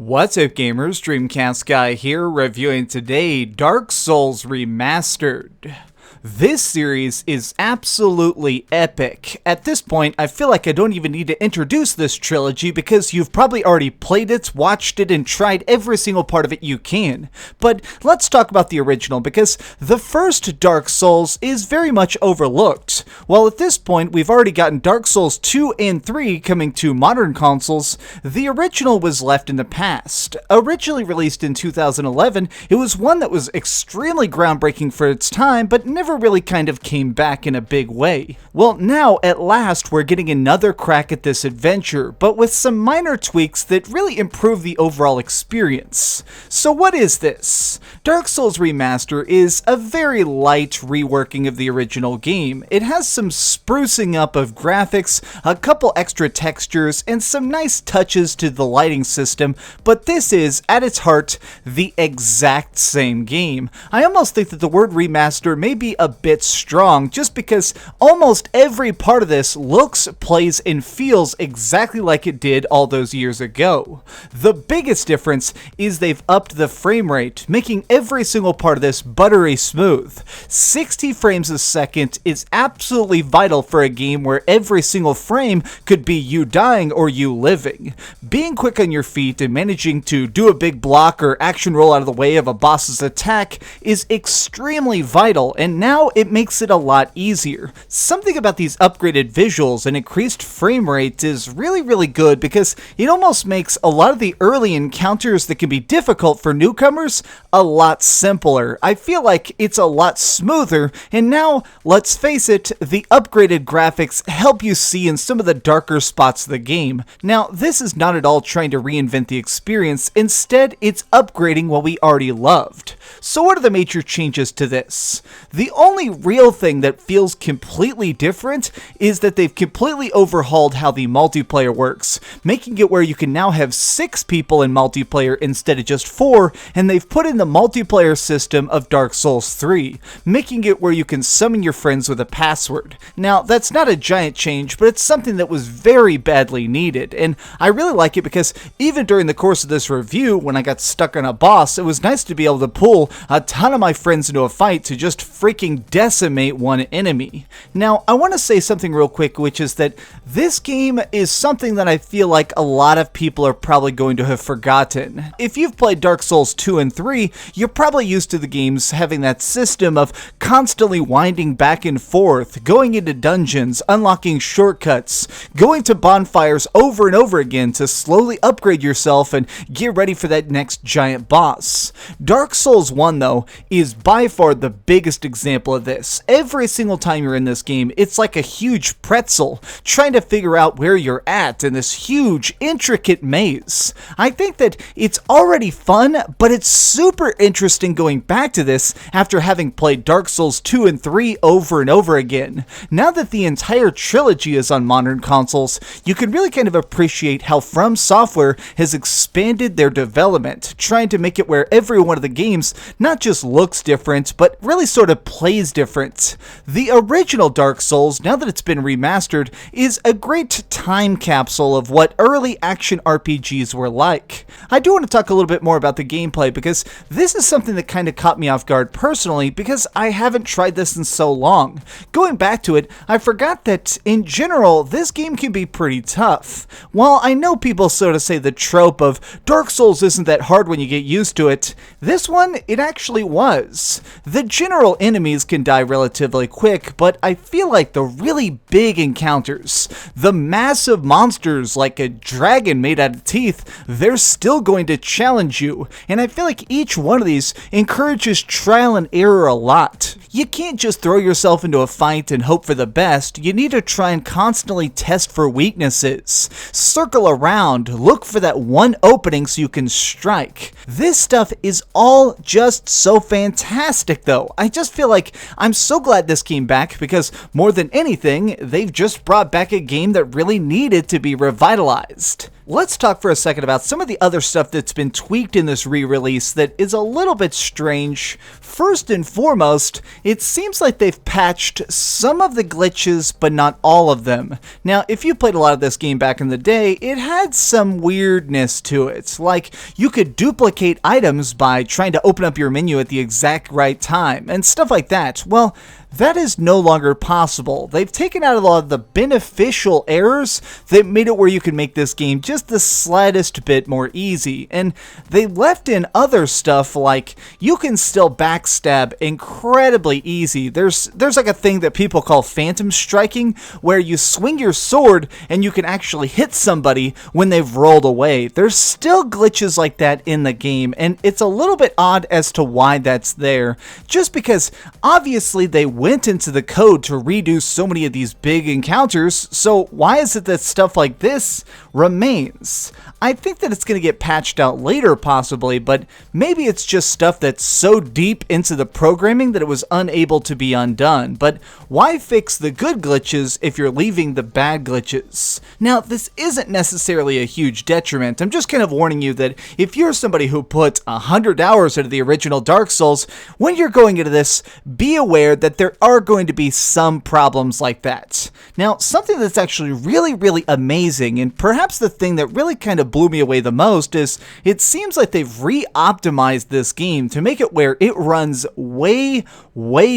What's up gamers, DreamcastGuy here, reviewing today Dark Souls Remastered. This series is absolutely epic. At this point, I feel like I don't even need to introduce this trilogy because you've probably already played it, watched it, and tried every single part of it you can. But let's talk about the original because the first Dark Souls is very much overlooked. While at this point, we've already gotten Dark Souls 2 and 3 coming to modern consoles, the original was left in the past. Originally released in 2011, it was one that was extremely groundbreaking for its time, but never really kind of came back in a big way. Well, now at last we're getting another crack at this adventure, but with some minor tweaks that really improve the overall experience. So what is this? Dark Souls Remaster is a very light reworking of the original game. It has some sprucing up of graphics, a couple extra textures, and some nice touches to the lighting system, but this is, at its heart, the exact same game. I almost think that the word remaster may be a bit strong, just because almost every part of this looks, plays, and feels exactly like it did all those years ago. The biggest difference is they've upped the frame rate, making every single part of this buttery smooth. 60 frames a second is absolutely vital for a game where every single frame could be you dying or you living. Being quick on your feet and managing to do a big block or action roll out of the way of a boss's attack is extremely vital, and now it makes it a lot easier. Something about these upgraded visuals and increased frame rate is really good because it almost makes a lot of the early encounters that can be difficult for newcomers a lot simpler. I feel like it's a lot smoother, and now, let's face it, the upgraded graphics help you see in some of the darker spots of the game. Now, this is not at all trying to reinvent the experience, instead it's upgrading what we already loved. So what are the major changes to this? The only real thing that feels completely different is that they've completely overhauled how the multiplayer works, making it where you can now have 6 people in multiplayer instead of just 4, and they've put in the multiplayer system of Dark Souls 3, making it where you can summon your friends with a password. Now, that's not a giant change, but it's something that was very badly needed, and I really like it because even during the course of this review, when I got stuck on a boss, it was nice to be able to pull a ton of my friends into a fight to just freaking decimate one enemy. Now, I want to say something real quick, which is that this game is something that I feel like a lot of people are probably going to have forgotten. If you've played Dark Souls 2 and 3, you're probably used to the games having that system of constantly winding back and forth, going into dungeons, unlocking shortcuts, going to bonfires over and over again to slowly upgrade yourself and get ready for that next giant boss. Dark Souls 1, though, is by far the biggest example of this. Every single time you're in this game, it's like a huge pretzel, trying to figure out where you're at in this huge, intricate maze. I think that it's already fun, but it's super interesting going back to this after having played Dark Souls 2 and 3 over and over again. Now that the entire trilogy is on modern consoles, you can really kind of appreciate how From Software has expanded their development, trying to make it where every one of the games not just looks different, but really sort of plays different. The original Dark Souls, now that it's been remastered, is a great time capsule of what early action RPGs were like. I do want to talk a little bit more about the gameplay because this is something that kind of caught me off guard personally because I haven't tried this in so long. Going back to it, I forgot that in general, this game can be pretty tough. While I know people sort of say the trope of Dark Souls isn't that hard when you get used to it, this one, it actually was. The general enemies can die relatively quick, but I feel like the really big encounters, the massive monsters like a dragon made out of teeth, they're still going to challenge you, and I feel like each one of these encourages trial and error a lot. You can't just throw yourself into a fight and hope for the best. You need to try and constantly test for weaknesses. Circle around, look for that one opening so you can strike. This stuff is all just so fantastic though. I just feel like I'm so glad this came back because more than anything, they've just brought back a game that really needed to be revitalized. Let's talk for a second about some of the other stuff that's been tweaked in this re-release that is a little bit strange. First and foremost It seems like they've patched some of the glitches, but not all of them. Now, if you played a lot of this game back in the day, it had some weirdness to it. Like, you could duplicate items by trying to open up your menu at the exact right time, and stuff like that. Well, that is no longer possible. They've taken out a lot of the beneficial errors that made it where you can make this game just the slightest bit more easy. And they left in other stuff like you can still backstab incredibly easy. There's like a thing that people call phantom striking, where you swing your sword and you can actually hit somebody when they've rolled away. There's still glitches like that in the game, and it's a little bit odd as to why that's there. Just because obviously they went into the code to redo so many of these big encounters, so why is it that stuff like this remains? I think that it's going to get patched out later possibly, but maybe it's just stuff that's so deep into the programming that it was unable to be undone. But why fix the good glitches if you're leaving the bad glitches? Now, this isn't necessarily a huge detriment. I'm just kind of warning you that if you're somebody who put 100 hours into the original Dark Souls, when you're going into this, be aware that there are going to be some problems like that. Now, something that's actually really amazing, and perhaps the thing that really kind of blew me away the most, is it seems like they've re-optimized this game to make it where it runs way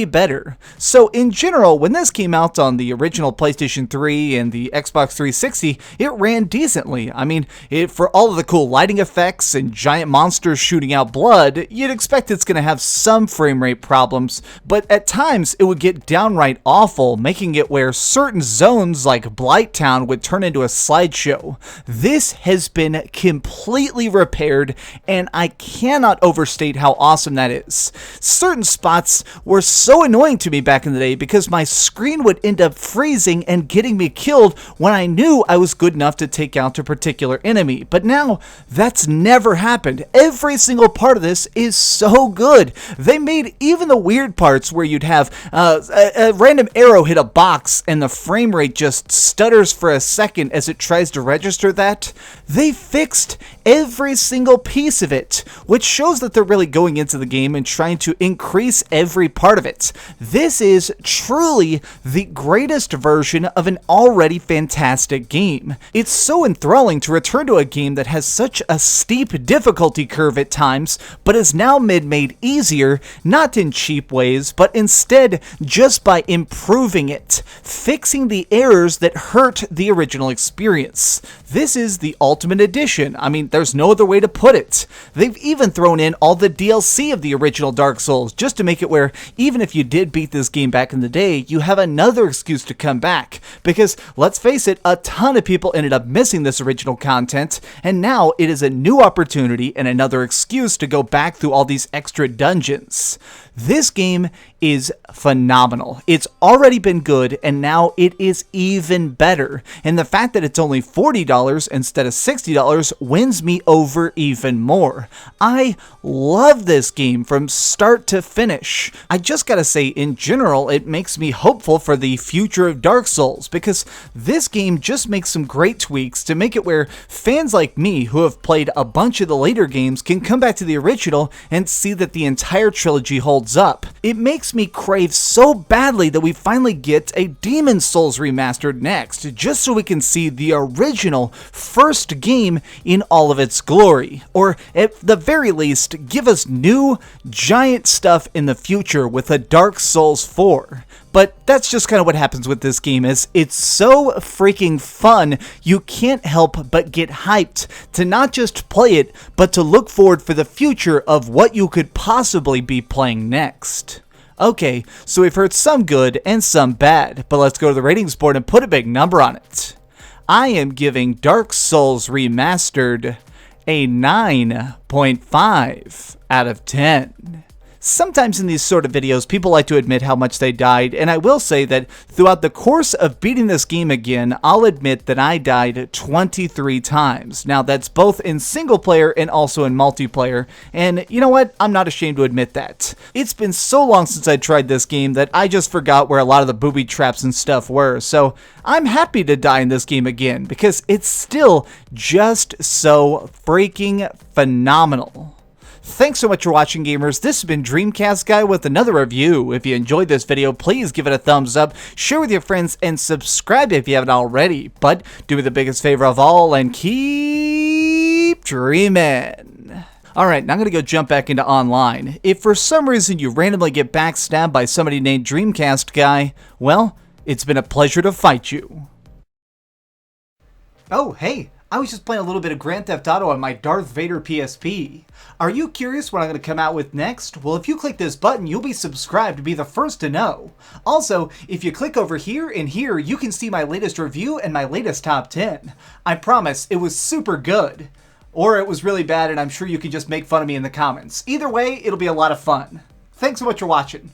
better. So in general, when this came out on the original PlayStation 3 and the Xbox 360, it ran decently. I mean, for all of the cool lighting effects and giant monsters shooting out blood, you'd expect it's going to have some frame rate problems, but at times it would get downright awful, making it where certain zones like Blighttown would turn into a slideshow. This has been completely repaired, and I cannot overstate how awesome that is. Certain spots were so annoying to me back in the day because my screen would end up freezing and getting me killed when I knew I was good enough to take out a particular enemy. But now, that's never happened. Every single part of this is so good. They made even the weird parts where you'd have a random arrow hit a box and the frame rate just stutters for a second as it tries to register that. They fixed every single piece of it, which shows that they're really going into the game and trying to increase every part of it. This is truly the greatest version of an already fantastic game. It's so enthralling to return to a game that has such a steep difficulty curve at times, but is now made easier, not in cheap ways, but instead just by improving it, fixing the errors that hurt the original experience. This is the ultimate edition. I mean, there's no other way to put it. They've even thrown in all the DLC of the original Dark Souls, just to make it where even if you did beat this game back in the day, you have another excuse to come back. Because, let's face it, a ton of people ended up missing this original content, and now it is a new opportunity and another excuse to go back through all these extra dungeons. This game is phenomenal. It's already been good, and now it is even better. And the fact that it's only $40 instead of $60 wins me over even more. I love this game from start to finish. I just gotta say, in general, it makes me hopeful for the future of Dark Souls, because this game just makes some great tweaks to make it where fans like me, who have played a bunch of the later games, can come back to the original and see that the entire trilogy holds up. It makes me crave so badly that we finally get a Demon Souls Remastered next, just so we can see the original first game in all of its glory. Or at the very least, give us new, giant stuff in the future with a Dark Souls 4. But that's just kind of what happens with this game, is it's so freaking fun, you can't help but get hyped to not just play it, but to look forward for the future of what you could possibly be playing next. Okay, so we've heard some good and some bad, but let's go to the ratings board and put a big number on it. I am giving Dark Souls Remastered a 9.5 out of 10. Sometimes in these sort of videos, people like to admit how much they died, and I will say that throughout the course of beating this game again, I'll admit that I died 23 times. Now, that's both in single player and also in multiplayer, and you know what? I'm not ashamed to admit that. It's been so long since I tried this game that I just forgot where a lot of the booby traps and stuff were, so I'm happy to die in this game again, because it's still just so freaking phenomenal. Thanks so much for watching, gamers. This has been DreamcastGuy with another review. If you enjoyed this video, please give it a thumbs up, share with your friends, and subscribe if you haven't already. But do me the biggest favor of all and keep dreaming. Alright, now I'm going to go jump back into online. If for some reason you randomly get backstabbed by somebody named DreamcastGuy, well, it's been a pleasure to fight you. Oh, hey, I was just playing a little bit of Grand Theft Auto on my Darth Vader PSP. Are you curious what I'm going to come out with next? Well, if you click this button, you'll be subscribed to be the first to know. Also, if you click over here and here, you can see my latest review and my latest top 10. I promise, it was super good. Or it was really bad and I'm sure you can just make fun of me in the comments. Either way, it'll be a lot of fun. Thanks so much for watching.